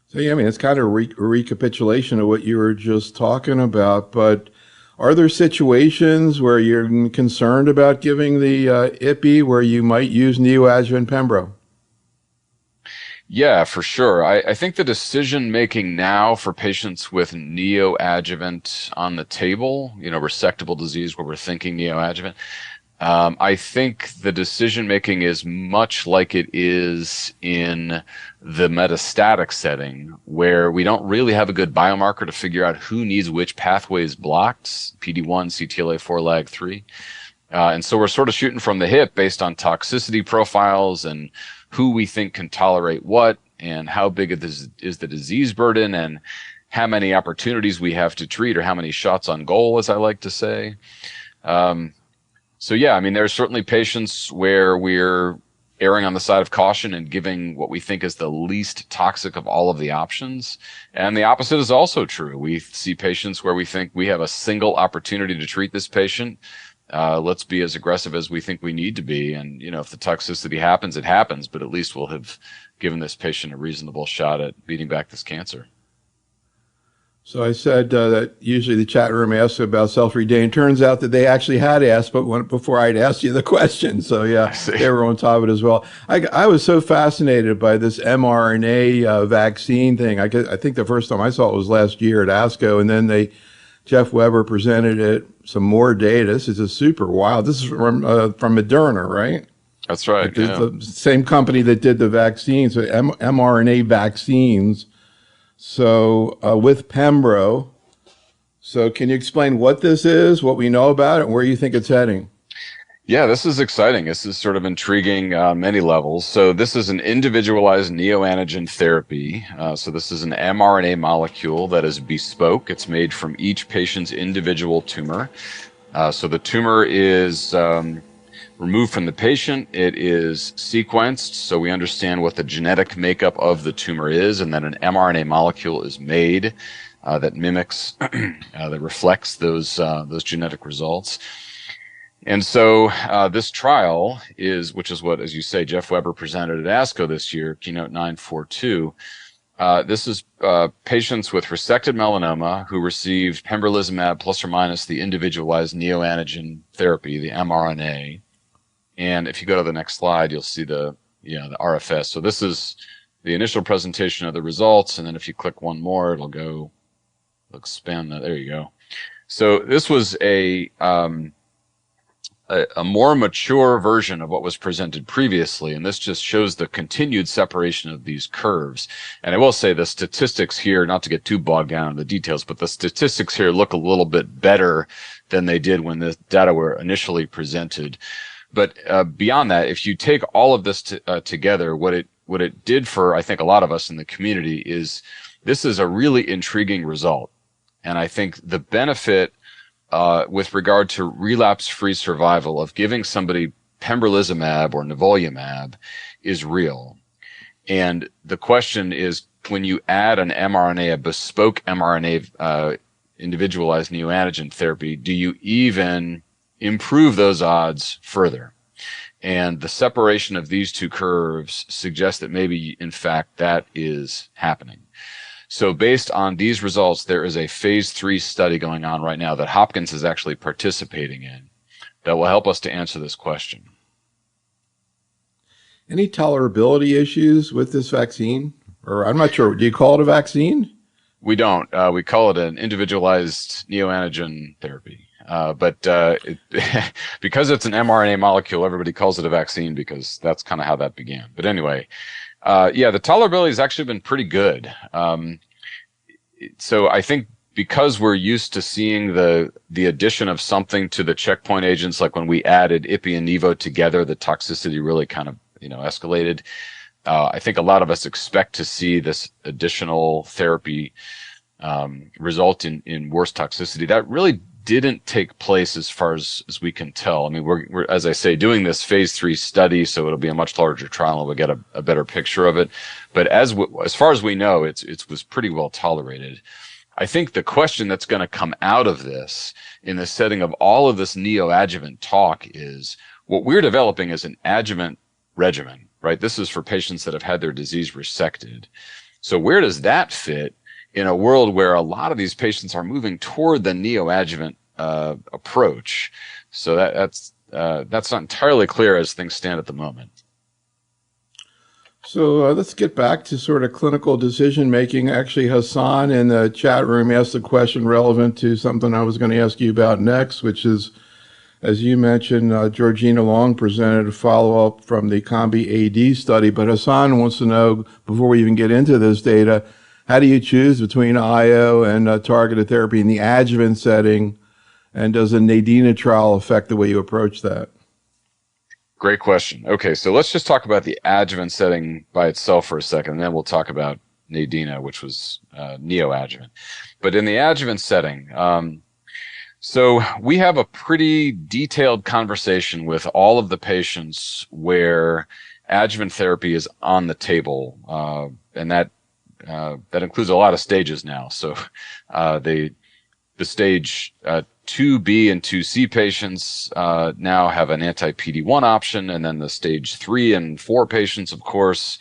So, yeah, I mean, it's kind of a recapitulation of what you were just talking about, but are there situations where you're concerned about giving the IPI where you might use neoadjuvant pembro? Yeah, for sure. I think the decision making now for patients with neoadjuvant on the table, resectable disease where we're thinking neoadjuvant, I think the decision making is much like it is in the metastatic setting, where we don't really have a good biomarker to figure out who needs which pathways blocked, PD-1, CTLA-4, LAG-3. And so we're sort of shooting from the hip based on toxicity profiles and who we think can tolerate what and how big is the disease burden and how many opportunities we have to treat or how many shots on goal, as I like to say. So yeah, I mean, there's certainly patients where we're erring on the side of caution and giving what we think is the least toxic of all of the options. And the opposite is also true. We see patients where we think we have a single opportunity to treat this patient. Let's be as aggressive as we think we need to be. And, if the toxicity happens, it happens, but at least we'll have given this patient a reasonable shot at beating back this cancer. So I said that usually the chat room asks about cell-free DNA. And turns out that they actually had asked, but before I'd asked you the question. So yeah, they were on top of it as well. I was so fascinated by this mRNA vaccine thing. I think the first time I saw it was last year at ASCO, and then Jeff Weber presented it, some more data. This is a super wild. This is from Moderna, right? That's right. Yeah. The same company that did the vaccines, so mRNA vaccines. So with pembro. So can you explain what this is, what we know about it, and where you think it's heading? Yeah, this is exciting. This is sort of intriguing on many levels. So this is an individualized neoantigen therapy. So this is an mRNA molecule that is bespoke. It's made from each patient's individual tumor. So the tumor is removed from the patient. It is sequenced, so we understand what the genetic makeup of the tumor is, and then an mRNA molecule is made that mimics, that reflects those genetic results. And so this trial is, which is what, as you say, Jeff Weber presented at ASCO this year, Keynote 942. This is patients with resected melanoma who received pembrolizumab plus or minus the individualized neoantigen therapy, the mRNA. And if you go to the next slide, you'll see the RFS. So this is the initial presentation of the results. And then if you click one more, it'll expand that. There you go. So this was a more mature version of what was presented previously, and this just shows the continued separation of these curves. And I will say the statistics here, not to get too bogged down in the details, but the statistics here look a little bit better than they did when the data were initially presented. But beyond that, if you take all of this together, what it did for, I think, a lot of us in the community is this is a really intriguing result. And I think the benefit with regard to relapse-free survival of giving somebody pembrolizumab or nivolumab is real. And the question is, when you add an mRNA, a bespoke mRNA individualized neoantigen therapy, do you even improve those odds further? And the separation of these two curves suggests that maybe, in fact, that is happening. So based on these results, there is a phase 3 study going on right now that Hopkins is actually participating in that will help us to answer this question. Any tolerability issues with this vaccine? Or I'm not sure. Do you call it a vaccine? We don't. We call it an individualized neoantigen therapy. Because it's an mRNA molecule, everybody calls it a vaccine because that's kind of how that began. But anyway, the tolerability has actually been pretty good. So I think because we're used to seeing the addition of something to the checkpoint agents, like when we added Ipi and Nivo together, the toxicity really kind of, escalated. I think a lot of us expect to see this additional therapy result in worse toxicity. That really didn't take place as far as we can tell. I mean, we're, as I say, doing this phase 3 study, so it'll be a much larger trial and we'll get a better picture of it. But as far as we know, it was pretty well tolerated. I think the question that's going to come out of this in the setting of all of this neoadjuvant talk is what we're developing is an adjuvant regimen, right? This is for patients that have had their disease resected. So where does that fit in a world where a lot of these patients are moving toward the neoadjuvant approach? So that's not entirely clear as things stand at the moment. So let's get back to sort of clinical decision making. Actually, Hassan in the chat room asked a question relevant to something I was going to ask you about next, which is, as you mentioned, Georgina Long presented a follow-up from the Combi-AD study, but Hassan wants to know, before we even get into this data, how do you choose between IO and targeted therapy in the adjuvant setting? And does a NADINA trial affect the way you approach that? Great question. Okay, so let's just talk about the adjuvant setting by itself for a second, and then we'll talk about NADINA, which was neoadjuvant. But in the adjuvant setting, so we have a pretty detailed conversation with all of the patients where adjuvant therapy is on the table, and that includes a lot of stages now. So the stage 2B and 2C patients now have an anti-PD-1 option, and then the stage 3 and 4 patients, of course,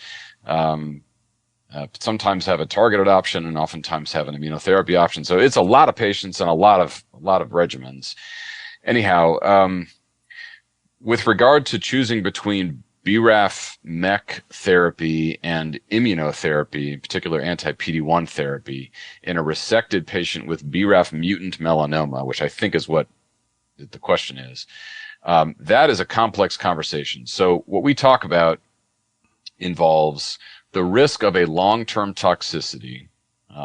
sometimes have a targeted option and oftentimes have an immunotherapy option. So it's a lot of patients and a lot of regimens. Anyhow, with regard to choosing between BRAF MEK therapy and immunotherapy, in particular anti-PD-1 therapy, in a resected patient with BRAF mutant melanoma, which I think is what the question is, that is a complex conversation. So what we talk about involves the risk of a long-term toxicity,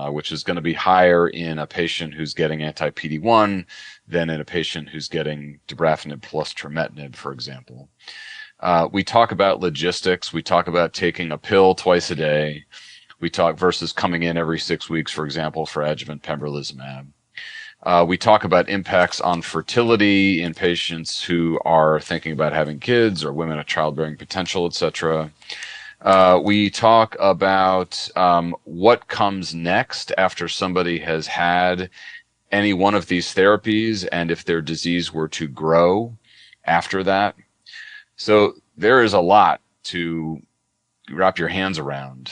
which is going to be higher in a patient who's getting anti-PD-1 than in a patient who's getting dabrafenib plus trametinib, for example. We talk about logistics. We talk about taking a pill twice a day. We talk versus coming in every 6 weeks, for example, for adjuvant pembrolizumab. We talk about impacts on fertility in patients who are thinking about having kids or women of childbearing potential, etc. We talk about what comes next after somebody has had any one of these therapies and if their disease were to grow after that. So there is a lot to wrap your hands around.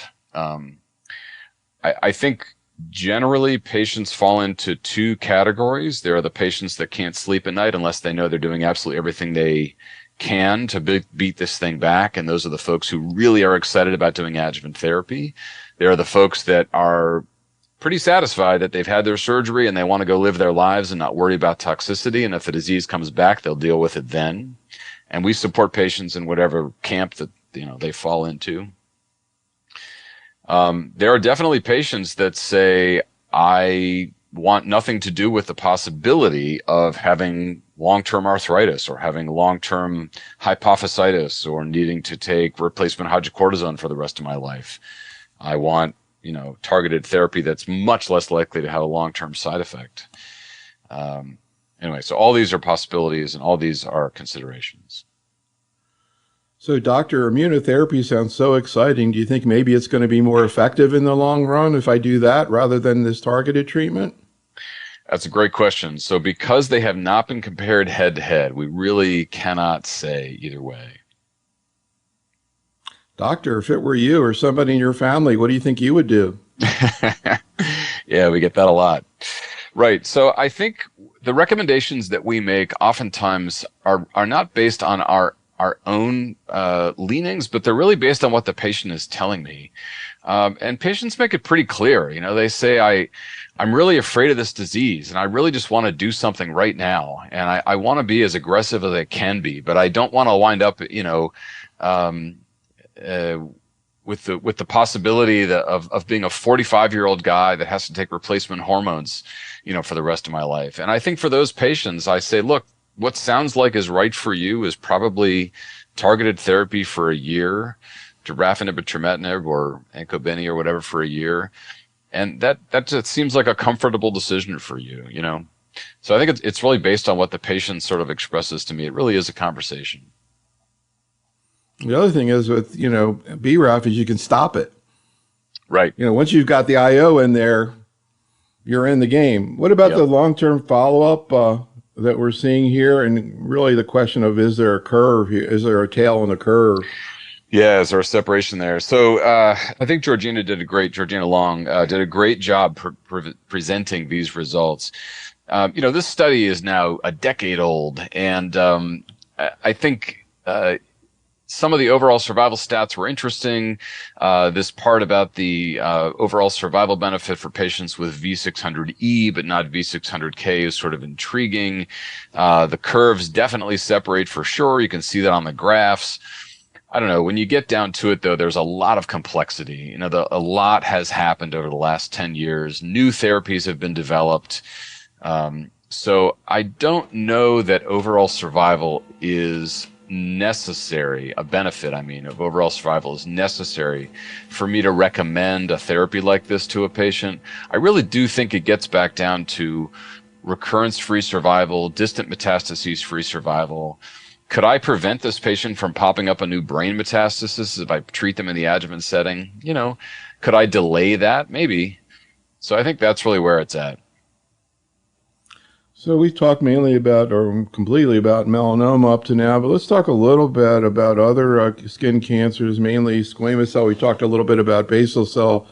I think generally patients fall into two categories. There are the patients that can't sleep at night unless they know they're doing absolutely everything they can to beat this thing back. And those are the folks who really are excited about doing adjuvant therapy. There are the folks that are pretty satisfied that they've had their surgery and they want to go live their lives and not worry about toxicity. And if the disease comes back, they'll deal with it then. And we support patients in whatever camp that, they fall into. There are definitely patients that say, I want nothing to do with the possibility of having long-term arthritis or having long-term hypophysitis or needing to take replacement hydrocortisone for the rest of my life. I want, targeted therapy that's much less likely to have a long-term side effect. Anyway, so all these are possibilities and all these are considerations. So, Doctor, immunotherapy sounds so exciting. Do you think maybe it's going to be more effective in the long run if I do that rather than this targeted treatment? That's a great question. So because they have not been compared head to head, we really cannot say either way. Doctor, if it were you or somebody in your family, what do you think you would do? Yeah, we get that a lot. Right. So I think the recommendations that we make oftentimes are not based on our own leanings, but they're really based on what the patient is telling me. And patients make it pretty clear. They say, I'm really afraid of this disease and I really just want to do something right now. And I want to be as aggressive as I can be, but I don't want to wind up, with the possibility of being a 45-year-old guy that has to take replacement hormones, for the rest of my life. And I think for those patients, I say, look, what sounds like is right for you is probably targeted therapy for a year, dabrafenib or trametinib or ancobeni or whatever for a year. And that just seems like a comfortable decision for you, So I think it's really based on what the patient sort of expresses to me. It really is a conversation. The other thing is with, BRAF is you can stop it. Right. Once you've got the IO in there, you're in the game. What about the long-term follow-up that we're seeing here? And really the question of, is there a curve here? Is there a tail on the curve? Yeah, is there a separation there? So I think Georgina Long did a great job presenting these results. This study is now a decade old, and I think some of the overall survival stats were interesting. This part about the overall survival benefit for patients with V600E but not V600K is sort of intriguing. The curves definitely separate for sure. You can see that on the graphs. I don't know. When you get down to it, though, there's a lot of complexity. A lot has happened over the last 10 years. New therapies have been developed. So I don't know that overall survival is necessary, a benefit, of overall survival is necessary for me to recommend a therapy like this to a patient. I really do think it gets back down to recurrence-free survival, distant metastases-free survival. Could I prevent this patient from popping up a new brain metastasis if I treat them in the adjuvant setting? Could I delay that? Maybe. So I think that's really where it's at. So we've talked mainly about, or completely about melanoma up to now, but let's talk a little bit about other skin cancers, mainly squamous cell. We talked a little bit about basal cell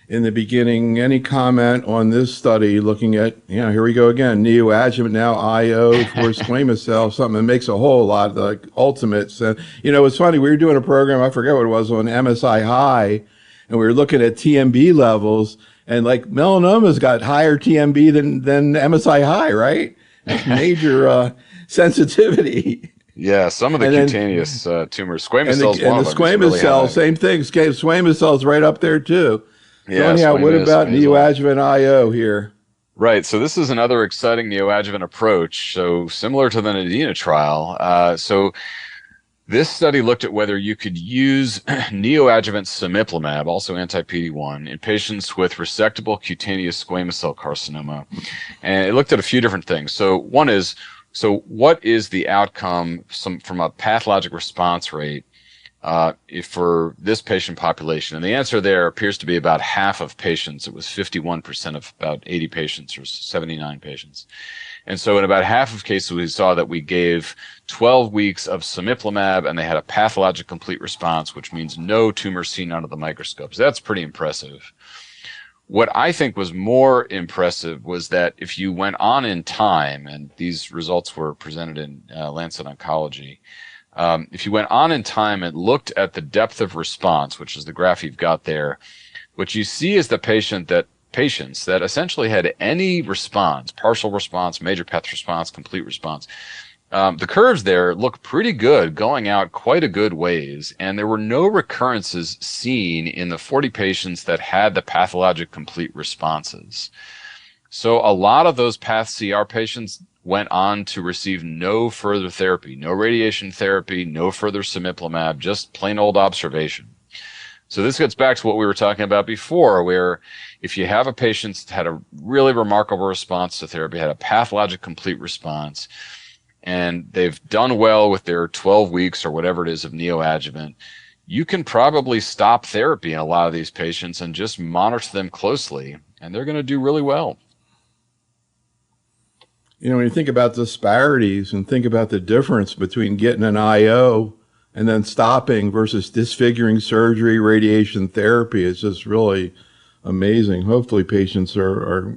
in the beginning. Any comment on this study looking at, here we go again, neoadjuvant, now IO for squamous cell, something that makes a whole lot like ultimates. And, it's funny, we were doing a program, I forget what it was, on MSI high, and we were looking at TMB levels, and like melanoma's got higher TMB than MSI high, right? That's major sensitivity. Yeah, some of the cutaneous tumors, squamous cells, one of them. And the squamous cell, same thing. Squamous cells right up there too. So Yeah, anyhow, so we what missed about Basil. neoadjuvant IO here? Right. So this is another exciting neoadjuvant approach. So similar to the Nadina trial. So this study looked at whether you could use neoadjuvant cemiplimab, also anti-PD-1, in patients with resectable cutaneous squamous cell carcinoma. And it looked at a few different things. So one is, so what is the outcome from a pathologic response rate for this patient population? And the answer there appears to be about half of patients. It was 51% of about 80 patients or 79 patients. And so in about half of cases, we saw that we gave 12 weeks of cemiplimab and they had a pathologic complete response, which means no tumor seen under the microscope. So that's pretty impressive. What I think was more impressive was that if you went on in time, and these results were presented in Lancet Oncology, if you went on in time and looked at the depth of response, which is the graph you've got there, what you see is the patients that essentially had any response, partial response, major path response, complete response. The curves there look pretty good, going out quite a good ways, and there were no recurrences seen in the 40 patients that had the pathologic complete responses. So a lot of those path CR patients went on to receive no further therapy, no radiation therapy, no further cemiplimab, just plain old observation. So this gets back to what we were talking about before, where if you have a patient that had a really remarkable response to therapy, had a pathologic complete response, and they've done well with their 12 weeks or whatever it is of neoadjuvant, you can probably stop therapy in a lot of these patients and just monitor them closely, and they're going to do really well. You know, when you think about disparities and think about the difference between getting an IO and then stopping versus disfiguring surgery, radiation therapy, it's just really amazing. Hopefully patients are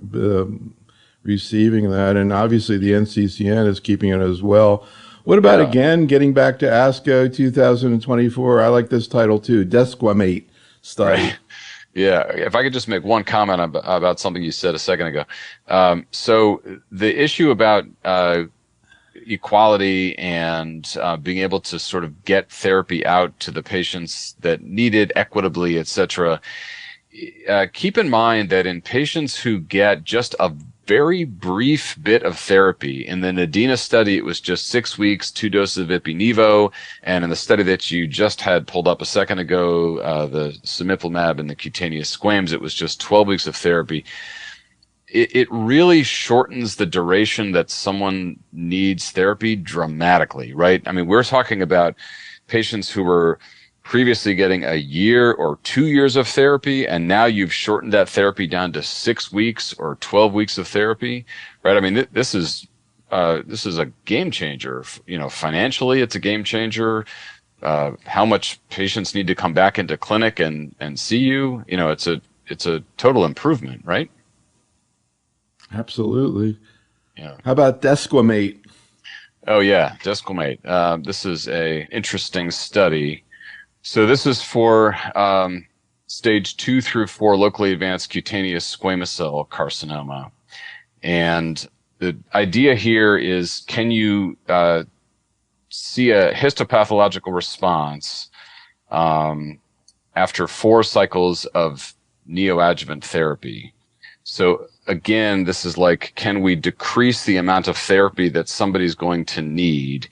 receiving that. And obviously the NCCN is keeping it as well. What about, again, getting back to ASCO 2024? I like this title too, Desquamate study. Right. Yeah, if I could just make one comment about something you said a second ago. So the issue about equality and being able to sort of get therapy out to the patients that need it equitably, et cetera, keep in mind that in patients who get just a very brief bit of therapy, in the Nadina study, it was just 6 weeks, 2 doses of ipi/nivo, and in the study that you just had pulled up a second ago, the cemiplimab and the cutaneous squams, it was just 12 weeks of therapy. It really shortens the duration that someone needs therapy dramatically, right? I mean, we're talking about patients who were previously getting a year or 2 years of therapy, and now you've shortened that therapy down to 6 weeks or 12 weeks of therapy, right? I mean, this is a game changer. You know, financially, it's a game changer. How much patients need to come back into clinic and see you, you know, it's a total improvement, right? Absolutely. Yeah. How about Desquamate? Oh yeah, Desquamate. This is a interesting study. So this is for stage 2 through 4 locally advanced cutaneous squamous cell carcinoma. And the idea here is, can you see a histopathological response after 4 cycles of neoadjuvant therapy? So again, this is like, can we decrease the amount of therapy that somebody's going to need?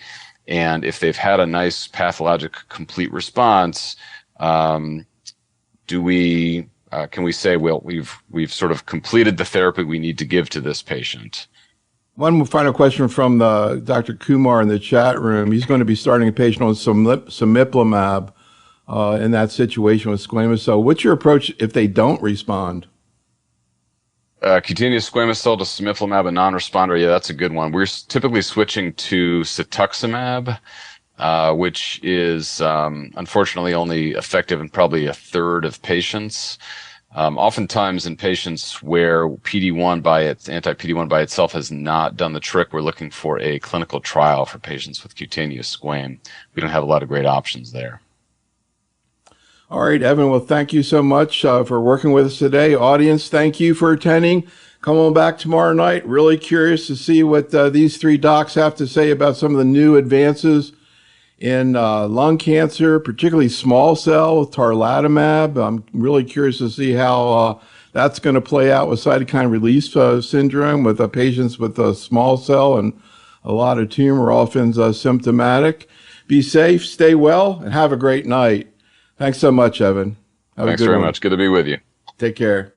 And if they've had a nice pathologic complete response, can we say, well, we've sort of completed the therapy we need to give to this patient? One final question from Dr. Kumar in the chat room. He's going to be starting a patient on cemiplimab in that situation with squamous cell. What's your approach if they don't respond? Cutaneous squamous cell to cemiplimab, a non-responder. Yeah, that's a good one. We're typically switching to cetuximab, which is unfortunately only effective in probably a third of patients. Oftentimes in patients where anti-PD-1 by itself has not done the trick, we're looking for a clinical trial for patients with cutaneous squam. We don't have a lot of great options there. All right, Evan, well, thank you so much for working with us today. Audience, thank you for attending. Come on back tomorrow night. Really curious to see what these 3 docs have to say about some of the new advances in lung cancer, particularly small cell with tarlatamab. I'm really curious to see how that's going to play out with cytokine release syndrome with patients with small cell and a lot of tumor, often symptomatic. Be safe, stay well, and have a great night. Thanks so much, Evan. Have Thanks a good very one. much. Good to be with you. Take care.